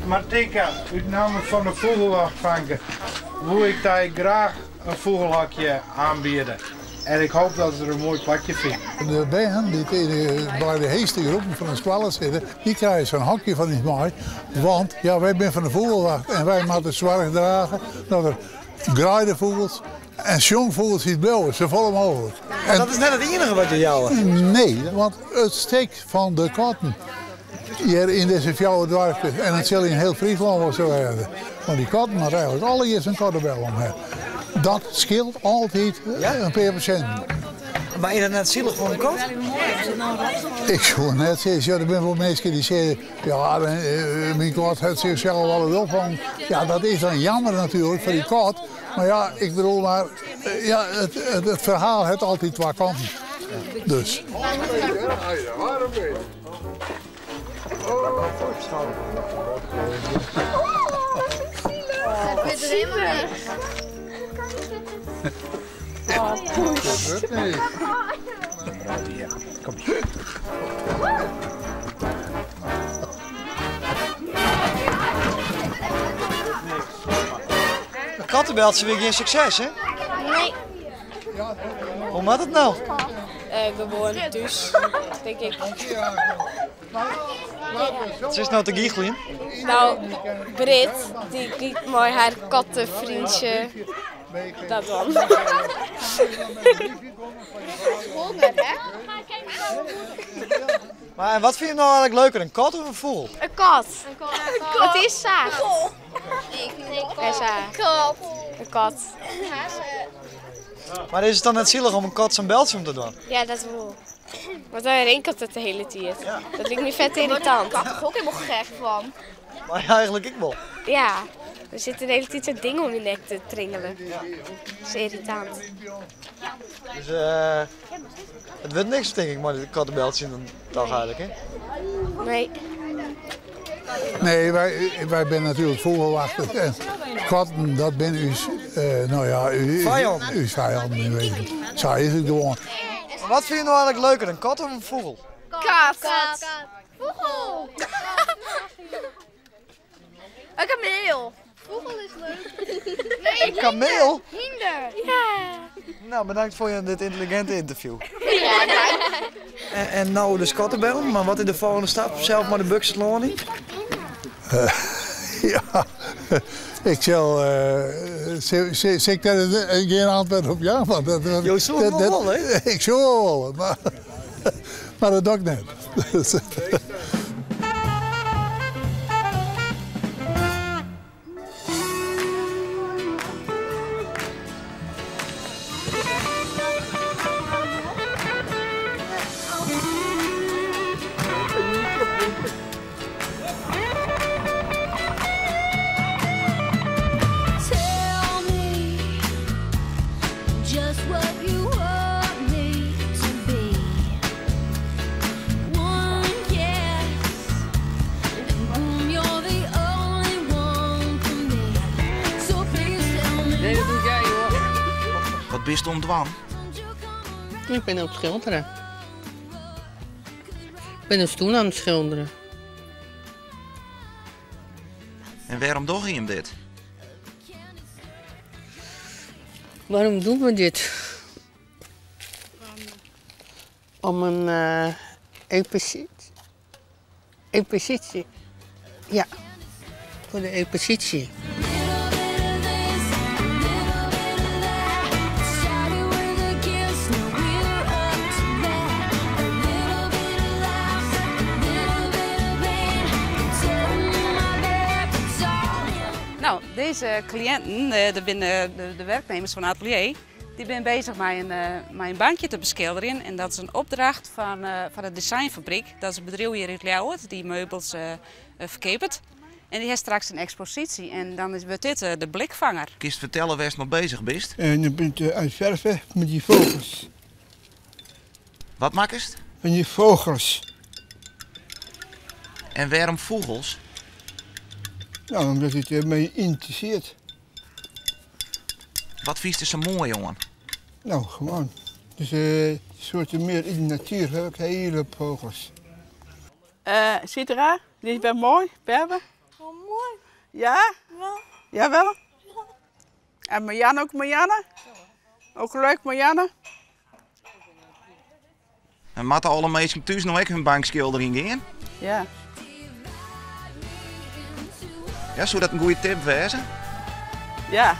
Martika, uit naam van de vogelwachtvanker, wil ik daar graag een vogelhokje aanbieden. En ik hoop dat ze er een mooi plakje vinden. De bijen die bij de heeste groepen van de squallen zitten, die krijgen zo'n hokje van ons maai. Want ja, wij zijn van de vogelwacht en wij moeten zorg dragen dat er graaidevogels en jongvogels niet blijven, zo vol mogelijk. Maar dat is net het enige wat je jouwen? Nee, want het steekt van de katten hier in deze fjouwe dorpen en het zal in heel Friesland wel zo hebben. Maar die katten had eigenlijk alle eerst een kattenbel om hebben. Dat scheelt altijd een paar procent. Maar is dat net zielig voor een kat? Ik zou net zeggen, ja, er zijn wel mensen die zeggen, ja, mijn kat heeft zichzelf wel eens opvangen. Ja, dat is dan jammer natuurlijk voor die kat. Maar ja, ik bedoel maar, ja, het verhaal heeft altijd twee kanten. Dus. Het is helemaal niks. Dat niet. Kom. Kattenbeltje weer geen succes, hè? Nee. Hoe moet het nou? Gewoon dus, denk ik. Het is nou te giechelen. Nou, Brit, die kijkt mooi haar kattenvriendje. Dat dan. Maar en wat vind je nou eigenlijk leuker, een kat of een vogel? Een kat. Wat is zacht? Een kat. Maar is het dan net zielig om een kat zijn beltje om te doen? Ja, dat wel. Want dan rinkelt het de hele tijd. Dat lijkt me vet irritant. Daar word ik ook helemaal gek van. Maar ja, eigenlijk ik wel. Ja, er zitten de hele tijd zo'n ding om je nek te tringelen. Dat is irritant. Dus het wordt niks denk ik, maar een kattenbeltje in een dag eigenlijk, hè? Nee. Nee, wij zijn natuurlijk vogelwachters. En katten, dat ben uw, nou ja, uw vijanden in wezen. Zo is het gewoon. Maar wat vind je nou eigenlijk leuker, een kat of een vogel? Kat. Vogel. Een kameel. Vogel is leuk. Nee, Een kameel? hinder. Ja. Nou, bedankt voor dit intelligente interview. En nou dus kattenbel, maar wat is de volgende stap? Zelf maar de buxetloning? Ja, ik zal zeker daar geen antwoord op ja, want Je zou het wel wel, hè? Ik zou wel, maar dat doe ik net. Wat bist je ontwan? Ik ben aan het schilderen. Ik ben een stoel aan het schilderen. En waarom doe je hem dit? Waarom doen we dit? Om een expositie. Ja, voor de expositie. Nou, deze cliënten, de werknemers van het atelier, die zijn bezig met een bankje te beschilderen. En dat is een opdracht van de designfabriek. Dat is een bedrijf hier in Ljouwert die meubels verkoopt. En die heeft straks een expositie en dan wordt dit de blikvanger. Kun je vertellen waar je nog bezig bent? En je bent aan het verven met die vogels. Wat maak je? Van die vogels. En waarom vogels? Nou, omdat het mij interesseert. Wat vies er zo mooi, jongen? Nou, gewoon. Dus een soort meer in de natuur heb ik hele vogels. Citra, die is wel mooi, Berber. Oh, mooi Ja? Jawel. En Marianne ook, Marianne? Ook leuk, Marianne? En moeten alle mensen thuis nog ook hun bankschildering in? Ja. Ja, zou dat een goede tip wezen? Ja.